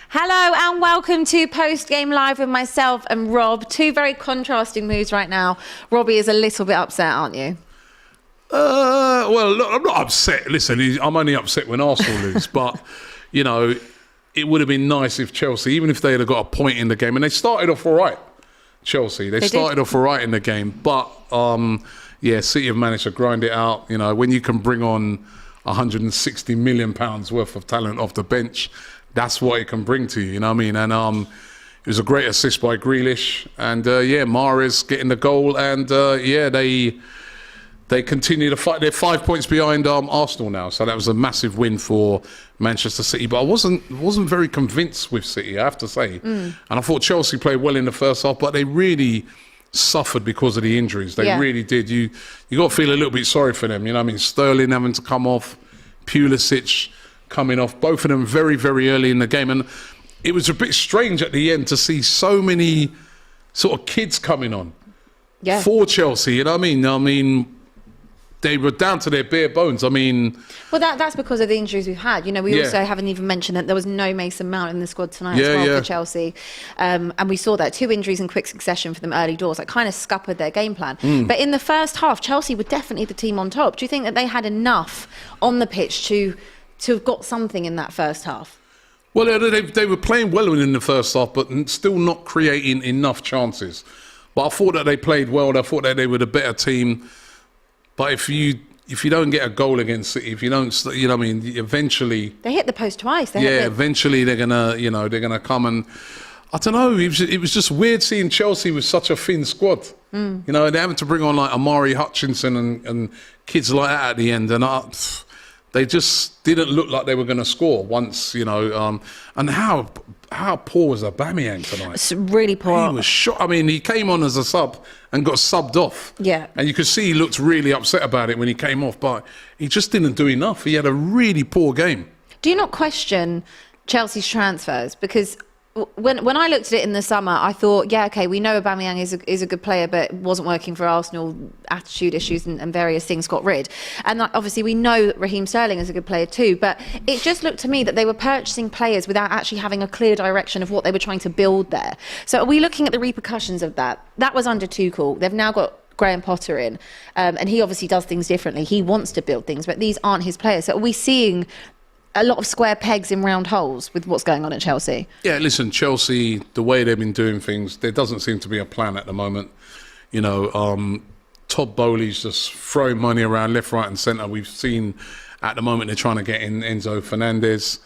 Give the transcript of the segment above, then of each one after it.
Hello and welcome to Post Game Live with myself and Rob. Two very contrasting moods right now. Robbie is a little bit upset, aren't you? Well, look, I'm not upset. Listen, I'm only upset when Arsenal lose. But, you know, it would have been nice if Chelsea, even if they had got a point in the game, and they started off all right, Chelsea. They started off all right in the game. But, City have managed to grind it out. You know, when you can bring on £160 million worth of talent off the bench, that's what it can bring to you, you know what I mean? And it was a great assist by Grealish. And, Mahrez getting the goal. And, they continue to fight. They're 5 points behind Arsenal now. So that was a massive win for Manchester City. But I wasn't very convinced with City, I have to say. And I thought Chelsea played well in the first half, but they really suffered because of the injuries. They really did. You got to feel a little bit sorry for them. You know what I mean? Sterling having to come off, Pulisic coming off, both of them very, very early in the game. And it was a bit strange at the end to see so many sort of kids coming on for Chelsea. You know what I mean? They were down to their bare bones. I mean... Well, that's because of the injuries we've had. You know, we also haven't even mentioned that there was no Mason Mount in the squad tonight as well for Chelsea. And we saw that. 2 injuries in quick succession for them early doors. That kind of scuppered their game plan. But in the first half, Chelsea were definitely the team on top. Do you think that they had enough on the pitch to have got something in that first half? Well, they were playing well in the first half, but still not creating enough chances. But I thought that they played well. I thought that they were the better team. But if you don't get a goal against City, if you don't, you know what I mean, eventually... They hit the post twice. Eventually they're going to come and... I don't know, it was just weird seeing Chelsea with such a thin squad. You know, they're having to bring on like Amari Hutchinson and kids like that at the end. And they just didn't look like they were going to score once, you know. And how poor was Aubameyang tonight? It's really poor. He was shot. I mean, he came on as a sub and got subbed off. Yeah. And you could see he looked really upset about it when he came off, but he just didn't do enough. He had a really poor game. Do you not question Chelsea's transfers? Because when I looked at it in the summer, I thought, we know Aubameyang is a good player, but it wasn't working for Arsenal, attitude issues and various things got rid. And obviously we know that Raheem Sterling is a good player too, but it just looked to me that they were purchasing players without actually having a clear direction of what they were trying to build there. So are we looking at the repercussions of that? That was under Tuchel. They've now got Graham Potter in, and he obviously does things differently. He wants to build things, but these aren't his players. So are we seeing a lot of square pegs in round holes with what's going on at Chelsea? Yeah, listen, Chelsea, the way they've been doing things, there doesn't seem to be a plan at the moment. You know, Todd Bowley's just throwing money around left, right and centre. We've seen at the moment they're trying to get in Enzo Fernandez.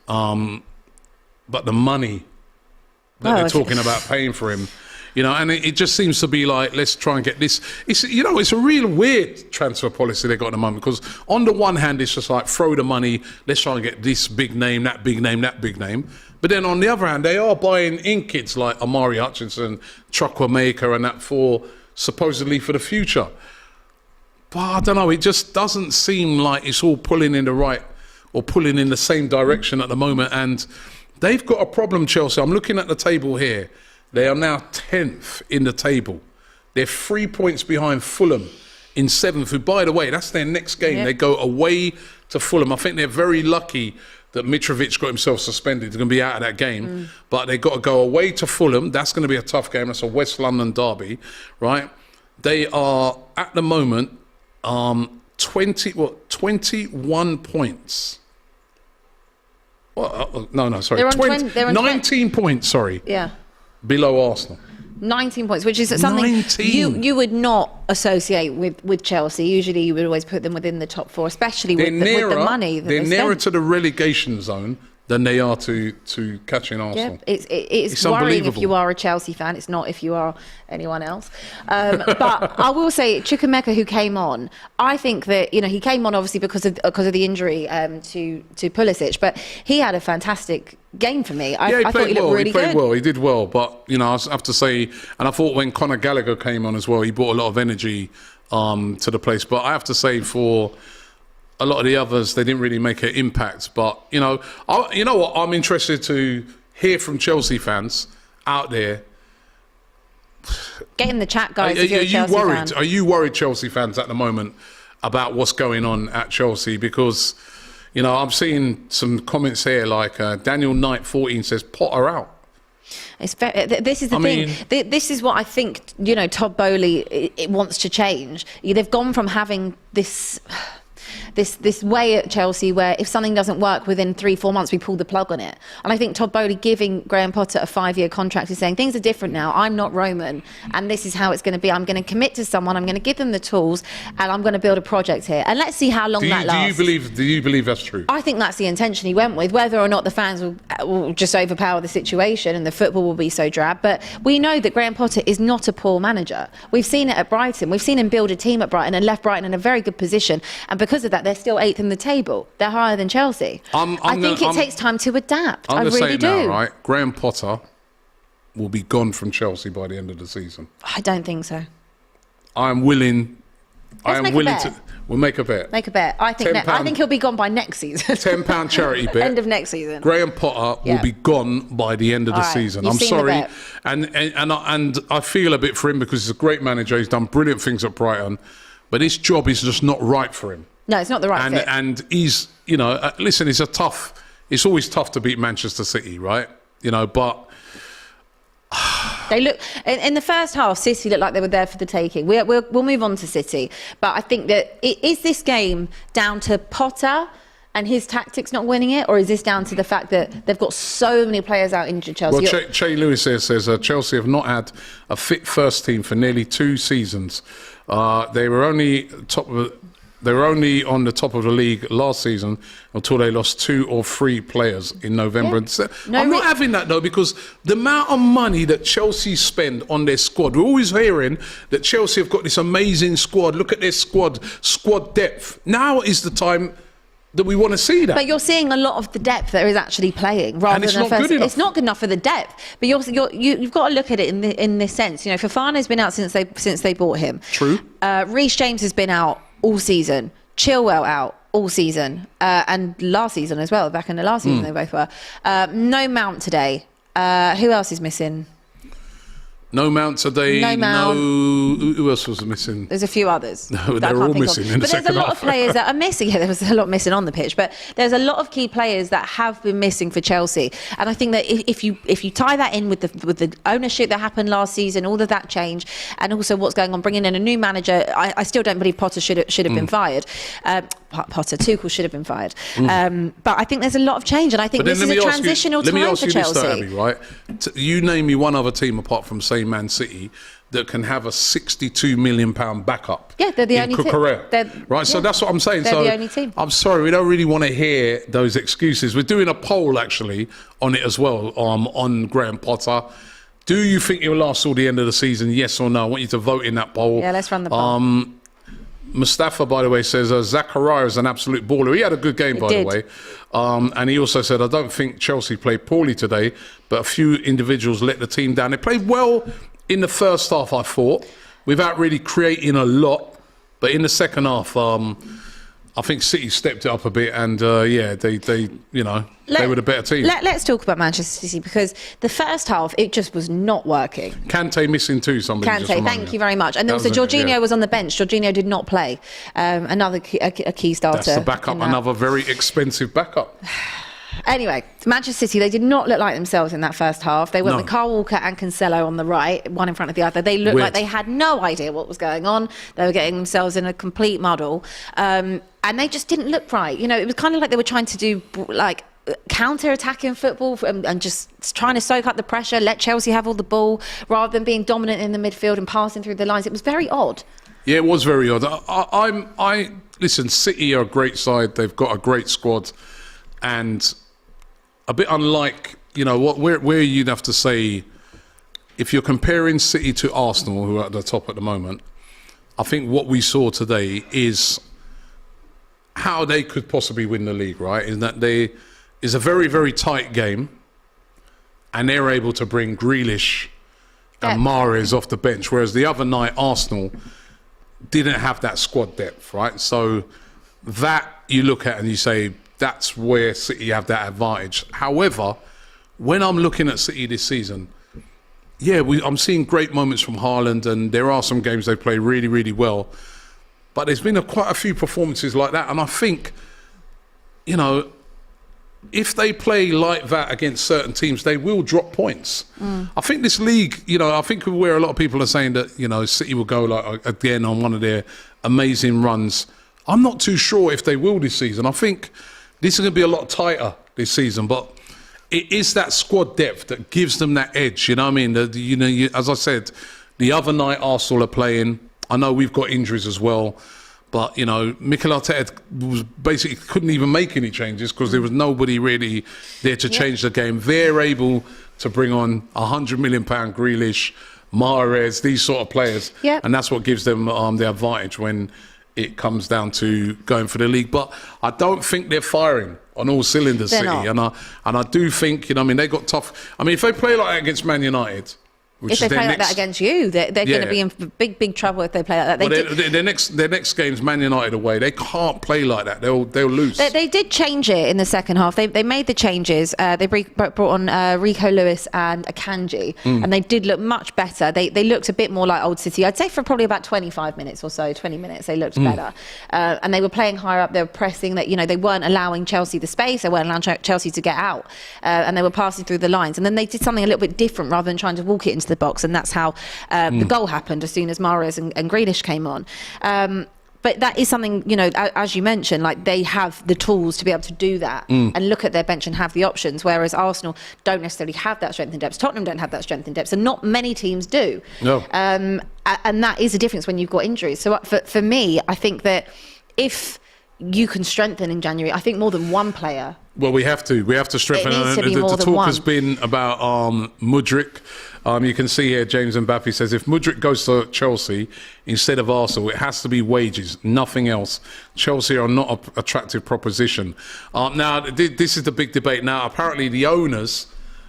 But the money that they're talking about paying for him, you know, and it just seems to be like, let's try and get this. It's a real weird transfer policy they got at the moment, because on the one hand, it's just like, throw the money, let's try and get this big name, that big name, that big name. But then on the other hand, they are buying in kids like Amari Hutchinson, Chukwuemeka and that supposedly for the future. But I don't know, it just doesn't seem like it's all pulling in the same direction at the moment. And they've got a problem, Chelsea. I'm looking at the table here. They are now 10th in the table. They're 3 points behind Fulham in 7th, who, by the way, that's their next game. Yep. They go away to Fulham. I think they're very lucky that Mitrovic got himself suspended. He's going to be out of that game. But they've got to go away to Fulham. That's going to be a tough game. That's a West London derby, right? They are, at the moment, 21 points. Well, no, sorry. They're on 19 points, sorry. Yeah. Below Arsenal. 19 points, which is something you would not associate with Chelsea. Usually you would always put them within the top 4, especially with the money that they're nearer spent. to the relegation zone than they are to catching Arsenal. Yeah, it's worrying if you are a Chelsea fan. It's not if you are anyone else. But I will say, Chukwuemeka, who came on, I think that he came on obviously because of the injury to Pulisic, but he had a fantastic game for me. I thought he looked really good. He played well. He did well, but I have to say, and I thought when Conor Gallagher came on as well, he brought a lot of energy to the place. But I have to say, for a lot of the others, they didn't really make an impact. But you know what? I'm interested to hear from Chelsea fans out there. Get in the chat, guys. If you're a Chelsea fan. Are you worried, Chelsea fans, at the moment about what's going on at Chelsea? Because You know, I'm seeing some comments here like Daniel Knight 14 says Potter out. It's very, this is the thing. This is what I think, you know, Todd Bowley it wants to change. They've gone from having this way at Chelsea where if something doesn't work within 3-4 months, we pull the plug on it. And I think Todd Bowley giving Graham Potter a 5-year contract is saying things are different now. I'm not Roman, and this is how it's going to be. I'm going to commit to someone. I'm going to give them the tools, and I'm going to build a project here. And let's see how long that lasts. Do you believe that's true? I think that's the intention he went with. Whether or not the fans will just overpower the situation and the football will be so drab, but we know that Graham Potter is not a poor manager. We've seen it at Brighton. We've seen him build a team at Brighton and left Brighton in a very good position. And because of that, they're still 8th in the table. They're higher than Chelsea. I think it takes time to adapt. I really do. Now, right? Graham Potter will be gone from Chelsea by the end of the season. I don't think so. I'm willing. To. We'll make a bet. Make a bet. I think he'll be gone by next season. £10 charity bet. End of next season. Graham Potter will be gone by the end of the season. I'm sorry, and I feel a bit for him because he's a great manager. He's done brilliant things at Brighton, but his job is just not right for him. No, it's not the right fit. And he's, you know, listen, it's always tough to beat Manchester City, right? You know, but they look in the first half. City looked like they were there for the taking. We'll move on to City, but I think that is this game down to Potter and his tactics not winning it, or is this down to the fact that they've got so many players out injured? Chelsea. Well, Che Lewis here says Chelsea have not had a fit first team for nearly 2 seasons. They were only on the top of the league last season until they lost 2 or 3 players in November. Yeah. I'm not having that, though, because the amount of money that Chelsea spend on their squad, we're always hearing that Chelsea have got this amazing squad. Look at their squad depth. Now is the time that we want to see that. But you're seeing a lot of the depth that is actually playing rather than good enough. It's not good enough for the depth. But you've got to look at it in this sense. You know, Fofana's been out since they bought him. True. Reece James has been out all season. Chilwell out all season, and last season as well. Back in the last season, they both were. No Mount today. Who else is missing? No Mount today. No Mount. Who else was missing? There's a few others. No, they're all missing in the second half. But there's a lot of players that are missing. Yeah, there was a lot missing on the pitch, but there's a lot of key players that have been missing for Chelsea. And I think that if you tie that in with the ownership that happened last season, all of that change, and also what's going on, bringing in a new manager, I still don't believe Potter should have been fired. Tuchel should have been fired. But I think there's a lot of change, and I think this is a transitional time for Chelsea. Let me ask you this, right? You name me one other team apart from, say, Man City that can have a £62 million backup. Yeah, they're the only team. Right, so that's what I'm saying. They're the only team. I'm sorry, we don't really want to hear those excuses. We're doing a poll, actually, on it as well, on Graham Potter. Do you think he'll last till the end of the season, yes or no? I want you to vote in that poll. Yeah, let's run the poll. Mustafa, by the way, says Zakaria is an absolute baller. He had a good game, by the way. And he also said, I don't think Chelsea played poorly today, but a few individuals let the team down. They played well in the first half, I thought, without really creating a lot. But in the second half, I think City stepped it up a bit, and they were the better team. Let's talk about Manchester City, because the first half it just was not working. Kante missing too. Kante, thank you very much. And also Jorginho was on the bench. Jorginho did not play. Another key starter. That's the backup. Another very expensive backup. Anyway, Manchester City, they did not look like themselves in that first half. They went with Kyle Walker and Cancelo on the right, one in front of the other. They looked like they had no idea what was going on. They were getting themselves in a complete muddle. And they just didn't look right. You know, it was kind of like they were trying to do like counter-attacking football and just trying to soak up the pressure, let Chelsea have all the ball rather than being dominant in the midfield and passing through the lines. It was very odd. Yeah, it was very odd. Listen, City are a great side. They've got a great squad, and a bit unlike, you know, where you'd have to say, if you're comparing City to Arsenal, who are at the top at the moment, I think what we saw today is how they could possibly win the league, right? Is that is a very, very tight game, and they're able to bring Grealish and Mahrez off the bench, whereas the other night Arsenal didn't have that squad depth, right? So that you look at and you say, that's where City have that advantage. However, when I'm looking at City this season, I'm seeing great moments from Haaland, and there are some games they play really, really well. But there's been quite a few performances like that, and I think you know, if they play like that against certain teams, they will drop points. I think this league, you know, I think where a lot of people are saying that, you know, City will go like again on one of their amazing runs. I'm not too sure if they will this season. I think this is going to be a lot tighter this season, but it is that squad depth that gives them that edge. You know what I mean? As I said, the other night Arsenal are playing. I know we've got injuries as well. But, you know, Mikel Arteta was basically couldn't even make any changes because there was nobody really there to change the game. They're able to bring on £100 million Grealish, Mahrez, these sort of players. Yep. And that's what gives them the advantage when it comes down to going for the league. But I don't think they're firing on all cylinders, They're City. not. And I do think, you know, I mean, they got tough. I mean, if they play like that against Man United... If they play like that against you, they're going to be in big trouble if they play like that. Their next game's Man United away. They can't play like that. They'll lose. They did change it in the second half. They made the changes. They brought on Rico Lewis and Akanji, and they did look much better. They looked a bit more like Old City. I'd say for probably about 25 minutes or so, 20 minutes, they looked better. And they were playing higher up. They were pressing. That, you know, they weren't allowing Chelsea the space. They weren't allowing Chelsea to get out, and they were passing through the lines. And then they did something a little bit different rather than trying to walk it into the box. And that's how the goal happened as soon as Mahrez and Grealish came on. But that is something, you know, as you mentioned, like they have the tools to be able to do that and look at their bench and have the options, whereas Arsenal don't necessarily have that strength in depth. Tottenham don't have that strength in depth, and not many teams do. No. And that is a difference when you've got injuries. So for me, I think that if you can strengthen in January, I think more than one player. Well, we have to strengthen. It needs to be more the than talk one. has been about Mudryk. You can see here, James Mbappe says, if Mudryk goes to Chelsea instead of Arsenal, it has to be wages, nothing else. Chelsea are not an attractive proposition. Now, this is the big debate. Now, apparently the owners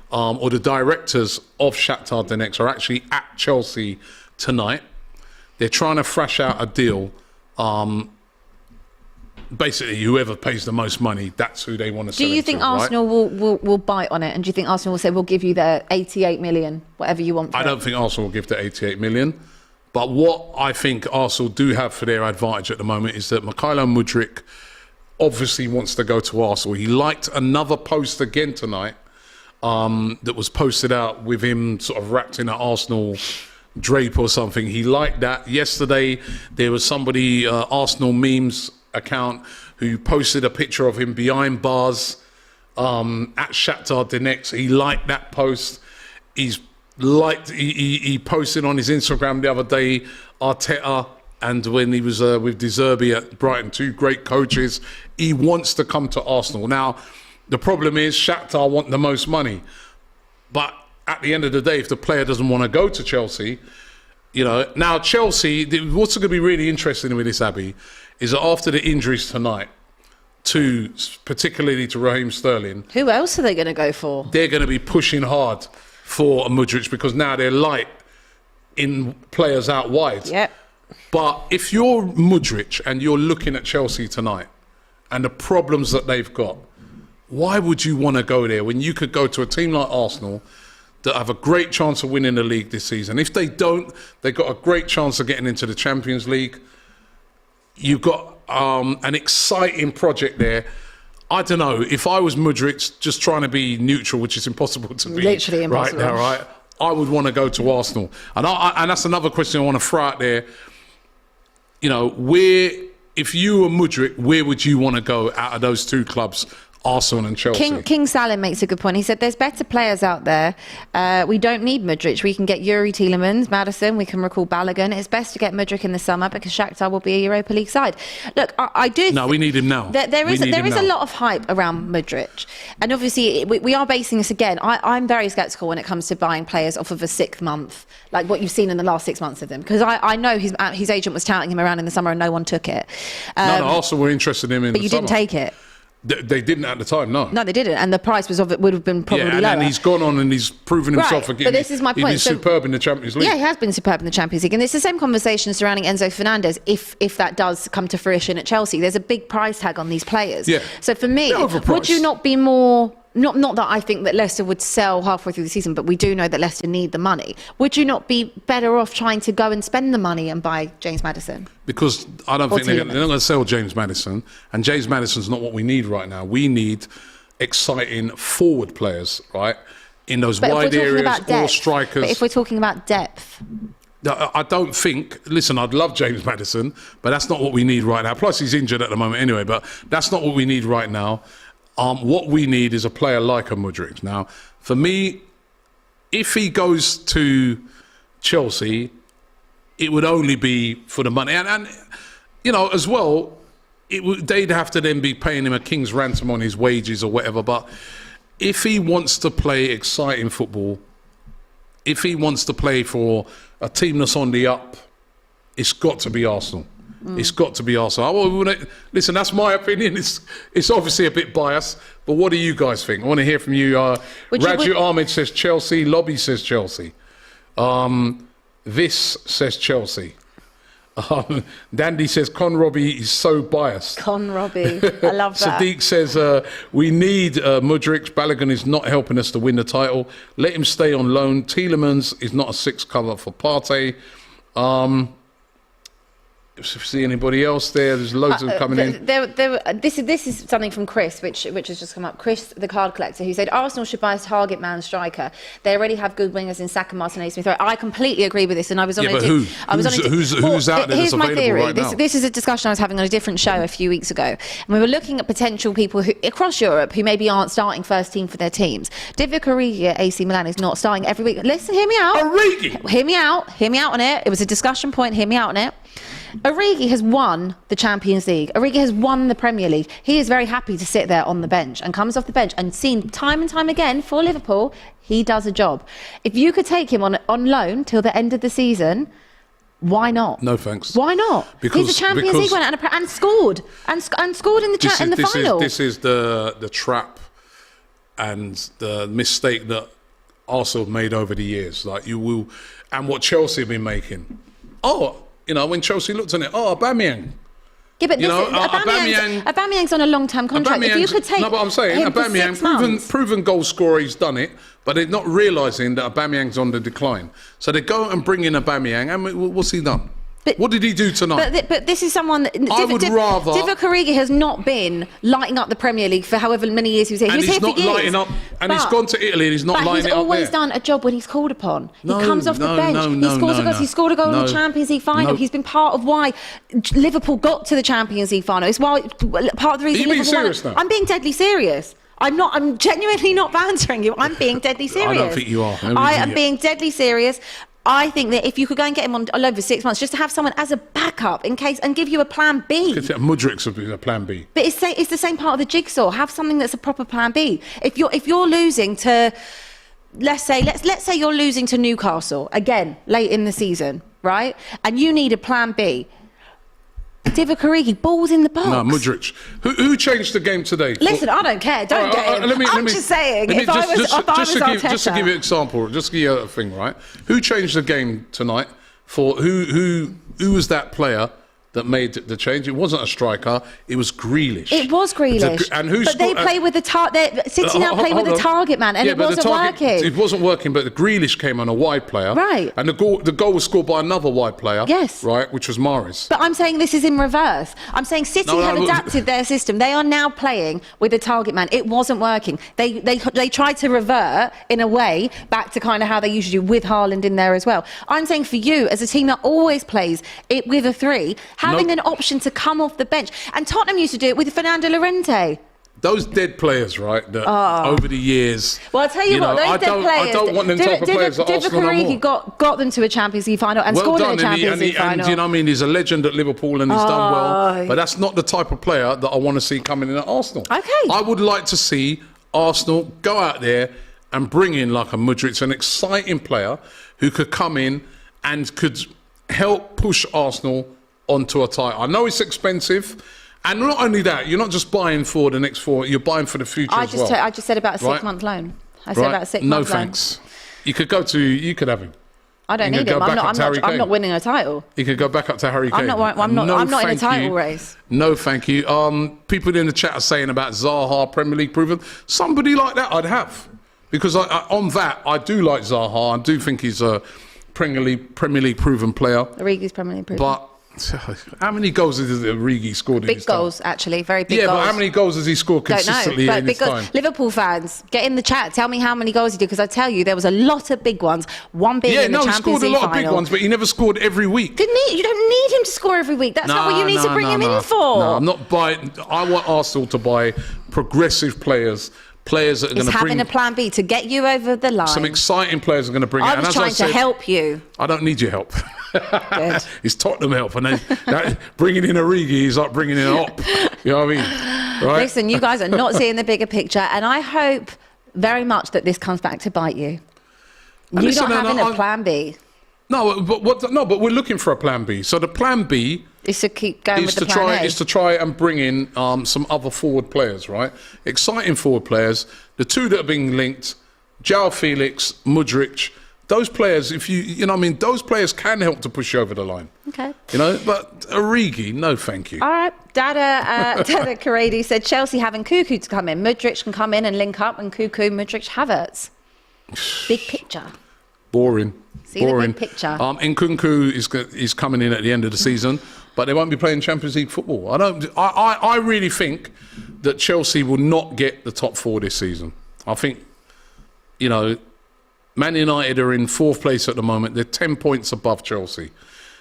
or the directors of Shakhtar Donetsk are actually at Chelsea tonight. They're trying to thrash out a deal. Basically, whoever pays the most money, that's who they want to sell. Do you think Arsenal will bite on it? And do you think Arsenal will say, we'll give you the 88 million, whatever you want for I don't think Arsenal will give the 88 million. But what I think Arsenal do have for their advantage at the moment is that Mykhailo Mudryk obviously wants to go to Arsenal. He liked another post again tonight that was posted out with him sort of wrapped in an Arsenal drape or something. He liked that. Yesterday, there was somebody, Arsenal memes account, who posted a picture of him behind bars at Shakhtar Donetsk. He liked that post. He posted on his Instagram the other day Arteta, and when he was with De Zerbi at Brighton, two great coaches. He wants to come to Arsenal. Now, the problem is Shakhtar want the most money, but at the end of the day, if the player doesn't want to go to Chelsea, you know, now Chelsea, what's going to be really interesting with this, Abby, is that after the injuries tonight, particularly to Raheem Sterling, who else are they going to go for? They're going to be pushing hard for a Mudryk because now they're light in players out wide. Yep. But if you're Mudryk and you're looking at Chelsea tonight and the problems that they've got, why would you want to go there when you could go to a team like Arsenal that have a great chance of winning the league this season? If they don't, they've got a great chance of getting into the Champions League. You've got an exciting project there. I don't know. If I was Mudryk, just trying to be neutiral, which is impossible to be literally impossible right now, right? I would want to go to Arsenal, and that's another question I want to throw out there. You know, if you were Mudryk, where would you want to go out of those two clubs? Arsenal and Chelsea. King Salim makes a good point. He said there's better players out there. We don't need Mudryk. We can get Yuri Tielemans, Maddison. We can recall Balogun. It's best to get Mudryk in the summer because Shakhtar will be a Europa League side. Look, I do. No, we need him now. There is a lot of hype around Mudryk, and obviously we are basing this again. I'm very sceptical when it comes to buying players off of a 6 month, like what you've seen in the last 6 months of them, because I know his agent was touting him around in the summer and no one took it. No, Arsenal were interested in him in the summer. But you didn't take it. They didn't at the time, no. No, they didn't, and the price would have been probably lower. And he's gone on and he's proven himself again. But this is my point. He's been superb in the Champions League. Yeah, he has been superb in the Champions League, and it's the same conversation surrounding Enzo Fernandez. If that does come to fruition at Chelsea, there's a big price tag on these players. Yeah. So for me, would you not be more Not that I think that Leicester would sell halfway through the season, but we do know that Leicester need the money. Would you not be better off trying to go and spend the money and buy James Maddison? Because I don't think they're not going to sell James Maddison, and James Maddison's not what we need right now. We need exciting forward players, right, in those wide areas or strikers. But if we're talking about depth... I don't think, listen, I'd love James Maddison, but that's not what we need right now. Plus, he's injured at the moment anyway, but that's not what we need right now. What we need is a player like a Mudryk. Now, for me, if he goes to Chelsea, it would only be for the money. And you know, as well, they'd have to then be paying him a king's ransom on his wages or whatever. But if he wants to play exciting football, if he wants to play for a team that's on the up, it's got to be Arsenal. It's got to be Arsenal. Listen, that's my opinion. It's obviously a bit biased, but what do you guys think? I want to hear from you. Raju Ahmed says Chelsea. Lobby says Chelsea. This says Chelsea. Dandy says Con Robbie is so biased. Con Robbie, I love that. Sadiq says we need Mudryk. Balogun is not helping us to win the title. Let him stay on loan. Tielemans is not a six cover for Partey. If you see anybody else there, there's loads of them coming in. This is something from Chris, which has just come up. Chris, the card collector, who said Arsenal should buy a target man striker. They already have good wingers in Saka, Martinez, Smith Rowe. I completely agree with this, and I was on who's out there that's available right now? This is a discussion I was having on a different show a few weeks ago, and we were looking at potential people who across Europe who maybe aren't starting first team for their teams. Divock Origi at AC Milan is not starting every week. Listen, hear me out. Origi! Hear me out on it. It was a discussion point. Hear me out on it. Origi has won the Champions League. Origi has won the Premier League. He is very happy to sit there on the bench and comes off the bench and seen time and time again for Liverpool, he does a job. If you could take him on loan till the end of the season, why not? No thanks. Why not? He's a Champions League winner and scored and scored in the final. This is the trap and the mistake that Arsenal have made over the years. Like you will, and what Chelsea have been making. You know, when Chelsea looked at it, Aubameyang. Yeah, but Aubameyang's on a long-term contract. If you could take no, but I'm saying Aubameyang, proven goal scorer, he's done it, but they're not realising that Aubameyang's on the decline. So they go and bring in Aubameyang, and what's he done? What did he do tonight? But this is someone that I would rather. Divock Origi has not been lighting up the Premier League for however many years he was here. And he's not lighting up. And he's gone to Italy and he's not lighting it up there. He's always done a job when he's called upon. He comes off the bench. He scores a goal. He scored a goal in the Champions League final. He's been part of why Liverpool got to the Champions League final. It's why part of the reason. Are you being serious now? I'm being deadly serious. I'm genuinely not bantering you. I'm being deadly serious. I don't think you are. I am being deadly serious. I think that if you could go and get him on loan for 6 months, just to have someone as a backup in case, and give you a plan B. Mudryk's a plan B. But it's the same part of the jigsaw. Have something that's a proper plan B. If you're losing to, let's say you're losing to Newcastle again late in the season, right? And you need a plan B. Divock Origi, balls in the box. No, Mudryk. Who changed the game today? Listen, I don't care. Don't get him. I'm just saying. If I was Arteta. Just to give you an example, just to give you a thing, right? Who changed the game tonight? For who was that player that made the change? It wasn't a striker. It was Grealish. It was Grealish. But they play with the City now play with the target man, and it wasn't working. It wasn't working, but the Grealish came on a wide player, right? And the goal was scored by another wide player, yes, right, which was Mahrez. But I'm saying this is in reverse. I'm saying City have adapted their system. They are now playing with a target man. It wasn't working. They tried to revert in a way back to kind of how they usually do with Haaland in there as well. I'm saying for you as a team that always plays it with a 3. Having an option to come off the bench. And Tottenham used to do it with Fernando Llorente. Those dead players, right, that over the years... Well, I'll tell you what, those dead players... I don't want them type of players at Arsenal no more. got them to a Champions League final and scored in a Champions League final. And, you know what I mean? He's a legend at Liverpool and he's done well. But that's not the type of player that I want to see coming in at Arsenal. Okay. I would like to see Arsenal go out there and bring in like a Mudryk, an exciting player who could come in and could help push Arsenal onto a title. I know it's expensive, and not only that, you're not just buying for the next 4, you're buying for the future as well. I just said about a 6-month loan. I said about a 6-month loan. No thanks. You could have him. I don't He need could him. go back up to Harry I'm Kane. not winning a title. He could go back up to Harry Kane. I'm not in a title race. No, thank you. People in the chat are saying about Zaha, Premier League proven. Somebody like that I'd have. Because on that, I do like Zaha. I do think he's a Premier League proven player. Origi's Premier League proven. But how many goals has Origi scored in his Big goals, actually. Very big goals. Yeah, but how many goals has he scored consistently in his time? Liverpool fans, get in the chat. Tell me how many goals he did, because I tell you, there was a lot of big ones. One being in the Champions League final. Yeah, no, he scored a lot of big ones, but he never scored every week. You don't need him to score every week. That's not what you need to bring him in for. No, I'm not buying. I want Arsenal to buy progressive players that are going to bring... It's having a plan B to get you over the line. Some exciting players are going to bring it. I was trying to help you. I don't need your help. Good. It's Tottenham help. And then bringing in Origi is like bringing in Op. You know what I mean? Right? Listen, you guys are not seeing the bigger picture. And I hope very much that this comes back to bite you. You're not having a plan B. No, but we're looking for a plan B. So the plan B is to keep going with the plan A. Is to try and bring in some other forward players, right? Exciting forward players. The two that are being linked, João Felix, Mudryk. Those players, those players can help to push you over the line. Okay. But Origi, no thank you. All right. Dada Karedi said Chelsea having Cuckoo to come in. Mudryk can come in and link up, and Cuckoo, Mudryk, Havertz. Big picture. Boring. See the big picture. Nkunku is coming in at the end of the season, but they won't be playing Champions League football. I really think that Chelsea will not get the top four this season. I think, Man United are in fourth place at the moment. They're 10 points above Chelsea.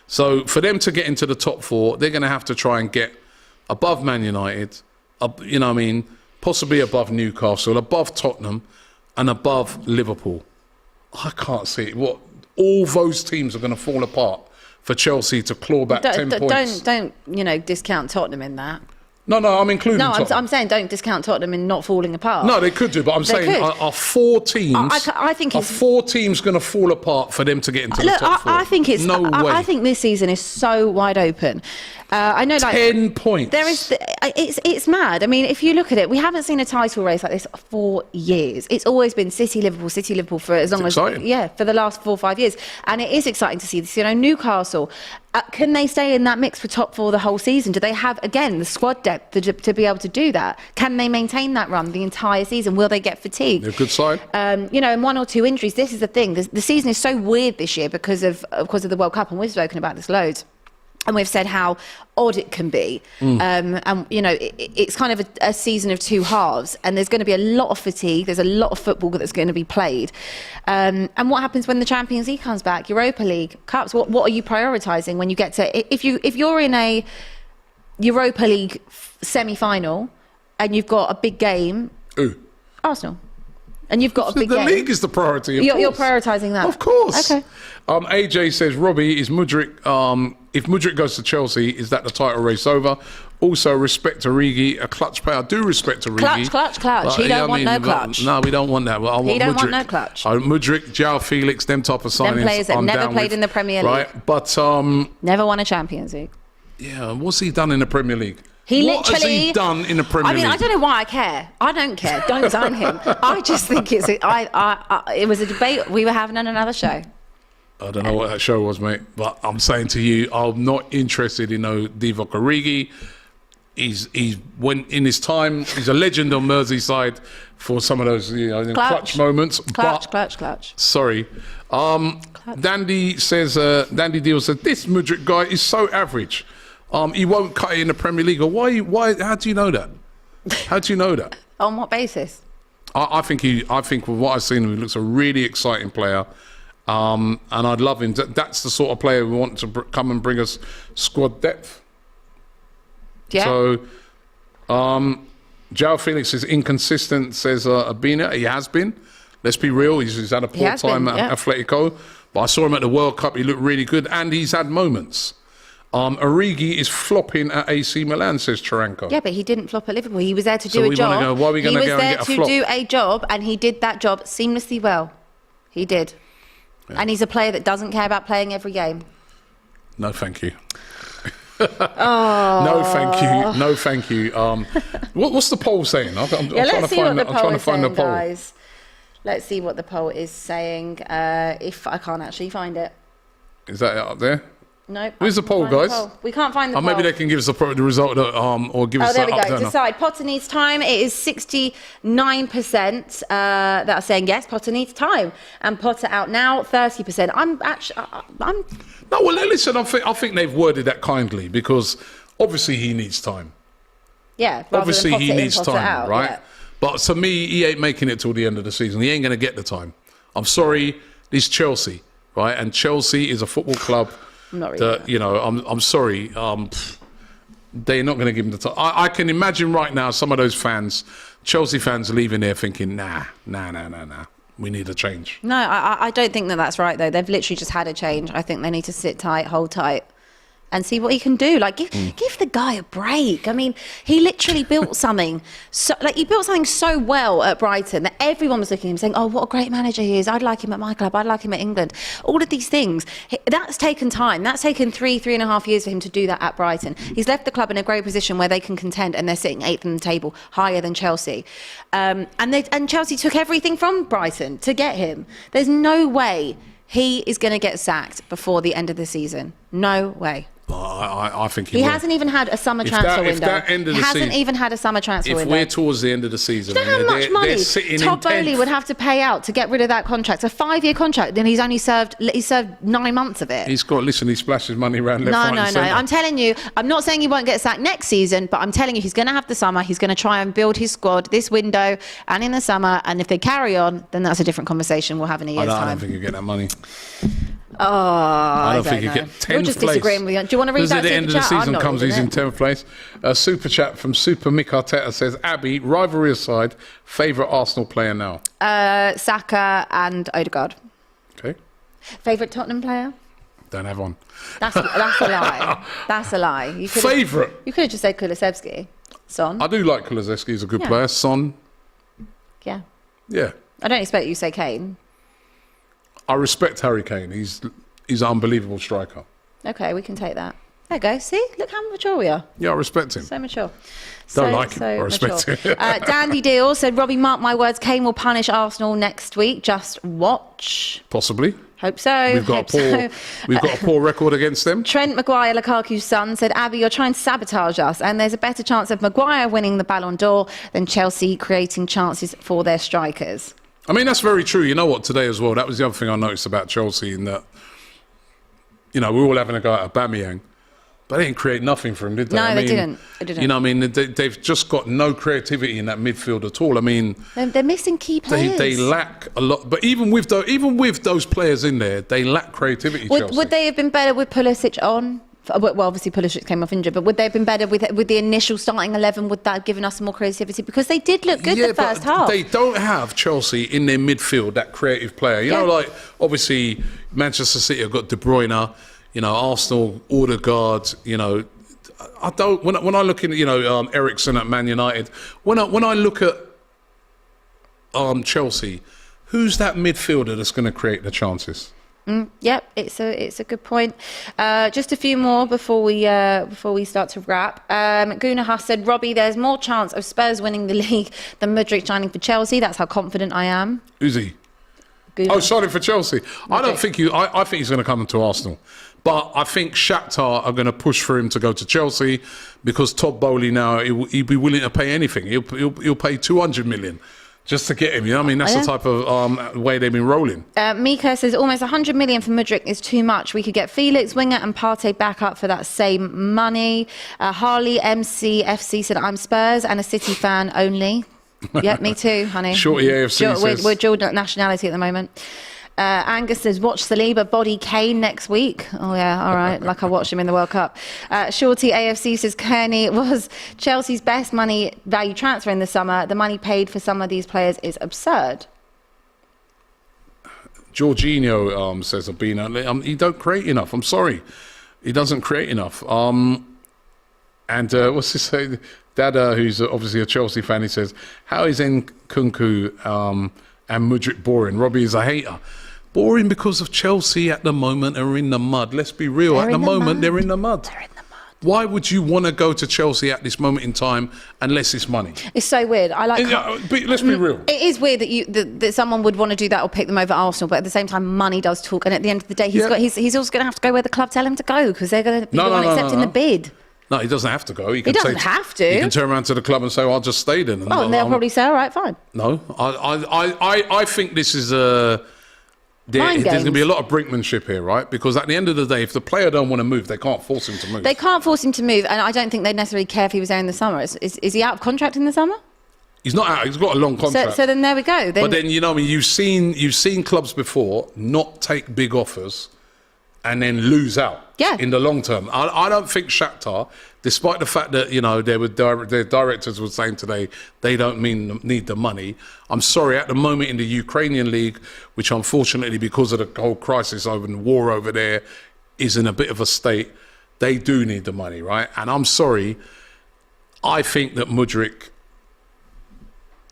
So for them to get into the top four, they're going to have to try and get above Man United, possibly above Newcastle, above Tottenham, and above Liverpool. I can't see it. All those teams are going to fall apart for Chelsea to claw back 10 points. Don't discount Tottenham in that. No, I'm including Tottenham. I'm saying don't discount Tottenham in not falling apart. No, they could do, but I'm saying are four teams... I think it's... Are four teams going to fall apart for them to get into the top four? I think it's... No way. I think this season is so wide open. I know, 10 points. There is... It's mad. I mean, if you look at it, we haven't seen a title race like this for years. It's always been City, Liverpool for as long as... Yeah, for the last 4 or 5 years. And it is exciting to see this. Newcastle... can they stay in that mix for top four the whole season? Do they have, again, the squad depth to be able to do that? Can they maintain that run the entire season? Will they get fatigued? They're a good side. And 1 or 2 injuries. This is the thing. The season is so weird this year because of the World Cup, and we've spoken about this loads. And we've said how odd it can be. It's kind of a season of two halves, and there's going to be a lot of fatigue. There's a lot of football that's going to be played. And what happens when the Champions League comes back? Europa League, Cups, what are you prioritising when you get to... If you're in a Europa League semi-final and you've got a big game... Ooh. Arsenal. And you've got a big game. The league is the priority, You're prioritising that? Of course. Okay. AJ says, Robbie, is Mudryk... if Mudryk goes to Chelsea, is that the title race over? Also, respect to Origi, a clutch player. I do respect to Origi. Clutch. He don't want no clutch. No, we don't want that. He don't want no clutch. Mudryk, João Felix, them type of signings. Them players that never played in the Premier League. Right, but... never won a Champions League. Yeah, what's he done in the Premier League? What has he done in the Premier League? I don't know why I care. I don't care. Don't sign him. I just think it was a debate we were having on another show. I don't know what that show was, mate. But I'm saying to you, I'm not interested in Divock Origi. He's when in his time, he's a legend on Merseyside for some of those clutch moments. Clutch. Sorry. Dandy Deal says this Mudryk guy is so average. He won't cut it in the Premier League. Why? How do you know that? How do you know that? On what basis? I think with what I've seen, he looks a really exciting player. And I'd love him. That's the sort of player we want to come and bring us squad depth. Yeah. So, João Felix is inconsistent, says Abina. He has been. Let's be real. He's had a poor time at Atletico. But I saw him at the World Cup. He looked really good. And he's had moments. Origi is flopping at AC Milan, says Taranko. Yeah, but he didn't flop at Liverpool. He was there to do a job. Why are we going to go and get a flop? He was there to do a job, and he did that job seamlessly well. He did. Yeah. And he's a player that doesn't care about playing every game. No, thank you. No, thank you. What's the poll saying? I'm trying to find the poll. Guys. Let's see what the poll is saying. If I can't actually find it. Is that up there? No. Where's the poll, guys? We can't find the poll. Maybe they can give us the result, or give us. Oh, there we go. Decide. Potter needs time. It is 69% that are saying yes. Potter needs time, and Potter out now. 30%. I'm. No, well, listen. I think they've worded that kindly because obviously he needs time. Yeah. Obviously he needs time, out, right? Yeah. But to me, he ain't making it till the end of the season. He ain't going to get the time. I'm sorry. This Chelsea, right? And Chelsea is a football club. Not really. I'm sorry. They're not going to give him the time. I can imagine right now some of those fans, Chelsea fans, leaving there thinking, nah. We need a change. No, I don't think that's right, though. They've literally just had a change. I think they need to sit tight, hold tight, and see what he can do. Like, give the guy a break. I mean, he literally built something. He built something so well at Brighton that everyone was looking at him saying, "Oh, what a great manager he is! I'd like him at my club. I'd like him at England." All of these things. That's taken time. That's taken 3.5 years for him to do that at Brighton. He's left the club in a great position where they can contend, and they're sitting 8th on the table, higher than Chelsea. And Chelsea took everything from Brighton to get him. There's no way he is going to get sacked before the end of the season. No way. I think he hasn't even had a summer transfer window. He hasn't even had a summer transfer window. If we're towards the end of the season, do you know how much money Todd Bowley would have to pay out to get rid of that contract? A 5-year contract, and he's only served 9 months of it. He splashes money around left, right, and centre. I'm telling you, I'm not saying he won't get sacked next season, but I'm telling you, he's going to have the summer. He's going to try and build his squad this window and in the summer. And if they carry on, then that's a different conversation we'll have in a year's time. I don't think you get that money. Oh, I don't think know. you get 10th We're just disagreeing with you. Do you want to read that? At the end of the season comes, he's in 10th place. A super chat from Super Mick Arteta says, Abby, rivalry aside, favourite Arsenal player now? Saka and Odegaard. Okay. Favourite Tottenham player? Don't have one. That's a lie. That's a lie. Favourite? You could have just said Kulusevski. Son. I do like Kulusevski. He's a good player. Son. Yeah. Yeah. I don't expect you to say Kane. I respect Harry Kane. He's an unbelievable striker. Okay, we can take that. There you go. See? Look how mature we are. Yeah, I respect him. So mature. Don't like him. I respect him. Dandy Deal said, Robbie, mark my words, Kane will punish Arsenal next week. Just watch. Possibly. Hope so. We've got a poor record against them. Trent Maguire, Lukaku's son, said, Abby, you're trying to sabotage us, and there's a better chance of Maguire winning the Ballon d'Or than Chelsea creating chances for their strikers. I mean, that's very true. You know what, today as well, that was the other thing I noticed about Chelsea, in that, we're all having a go at Aubameyang, but they didn't create nothing for him, did they? No, they didn't. You know, I mean, they've just got no creativity in that midfield at all. I mean, they're missing key players. They lack a lot, but even with those players in there, they lack creativity. Would they have been better with Pulisic on? Well, obviously Pulisic came off injured, but would they have been better with the initial starting 11? Would that have given us more creativity? Because they did look good the first half. They don't have, Chelsea, in their midfield, that creative player. You know, like, obviously, Manchester City have got De Bruyne, Arsenal, Odegaard, I don't, when I look at, Eriksen at Man United, when I look at Chelsea, who's that midfielder that's going to create the chances? Yep, it's a good point. Just a few more before we start to wrap. Guna Huss said, Robbie, there's more chance of Spurs winning the league than Mudryk signing for Chelsea. That's how confident I am. Who's he? Guna. Oh, signing for Chelsea. Mudryk. I don't think I think he's going to come to Arsenal. But I think Shakhtar are going to push for him to go to Chelsea, because Todd Bowley now, he'll be willing to pay anything. He'll pay 200 million. Just to get him, I mean, that's the type of way they've been rolling. Mika says almost 100 million for Mudryk is too much. We could get Felix, Winger and Partey back up for that same money. Harley MCFC said, I'm Spurs and a City fan only. Yeah, me too, honey. Shorty AFC says. We're dual nationality at the moment. Angus says, watch Saliba body Kane next week. Oh, yeah, all right, like I watched him in the World Cup. Shorty AFC says, Kearney was Chelsea's best money value transfer in the summer. The money paid for some of these players is absurd. Jorginho says, Abina, he don't create enough. I'm sorry. He doesn't create enough. And what's he say? Dada, who's obviously a Chelsea fan, he says, how is Nkunku and Mudryk boring? Robbie is a hater. Boring because of Chelsea at the moment are in the mud. Let's be real. At the moment, they're in the mud. They're in the mud. Why would you want to go to Chelsea at this moment in time unless it's money? It's so weird. I like. But let's be real. It is weird that someone would want to do that or pick them over Arsenal, but at the same time, money does talk. And at the end of the day, he's also going to have to go where the club tell him to go because they're going to be the one accepting the bid. No, he doesn't have to go. He doesn't have to. He can turn around to the club and say, "I'll just stay then." And they'll probably say, "All right, fine." No, I think this is there's going to be a lot of brinkmanship here, right? Because at the end of the day, if the player don't want to move, they can't force him to move. They can't force him to move, and I don't think they'd necessarily care if he was there in the summer. Is he out of contract in the summer? He's not out. He's got a long contract. So then there we go. But then you've seen clubs before not take big offers and then lose out in the long term. I don't think Shakhtar, despite the fact that their directors were saying today they don't need the money. I'm sorry, at the moment in the Ukrainian league, which unfortunately because of the whole crisis over the war over there is in a bit of a state, they do need the money, right? And I'm sorry, I think that Mudryk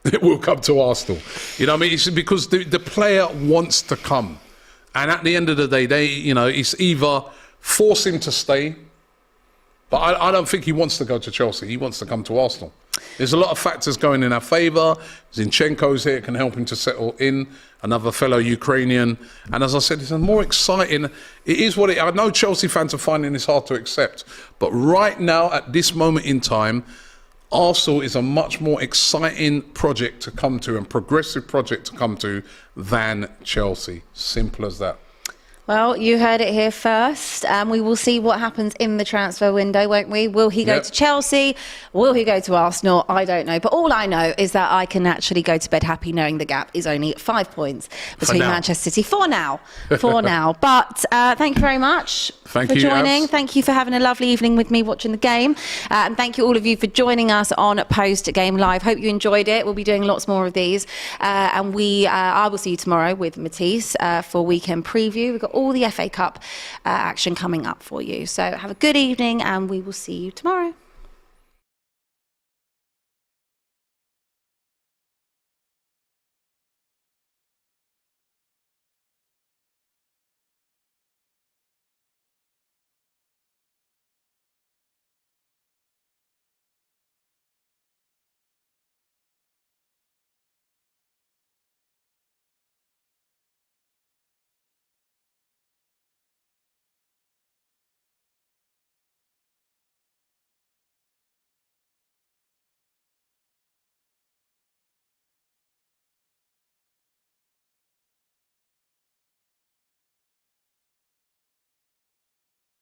it will come to Arsenal. You know what I mean? It's because the player wants to come. And at the end of the day, it's either force him to stay, but I don't think he wants to go to Chelsea. He wants to come to Arsenal. There's a lot of factors going in our favour. Zinchenko's here, can help him to settle in, another fellow Ukrainian. And as I said, it's more exciting. It is what I know Chelsea fans are finding this hard to accept. But right now, at this moment in time, Arsenal is a much more exciting project to come to and progressive project to come to than Chelsea. Simple as that. Well, you heard it here first. We will see what happens in the transfer window, won't we? Will he go to Chelsea? Will he go to Arsenal? I don't know. But all I know is that I can actually go to bed happy knowing the gap is only 5 points between Manchester City. For now. But thank you very much for joining. Thank you for having a lovely evening with me watching the game. And thank you all of you for joining us on Post Game Live. Hope you enjoyed it. We'll be doing lots more of these. And I will see you tomorrow with Matisse for weekend preview. We've got all the FA Cup action coming up for you. So have a good evening and we will see you tomorrow.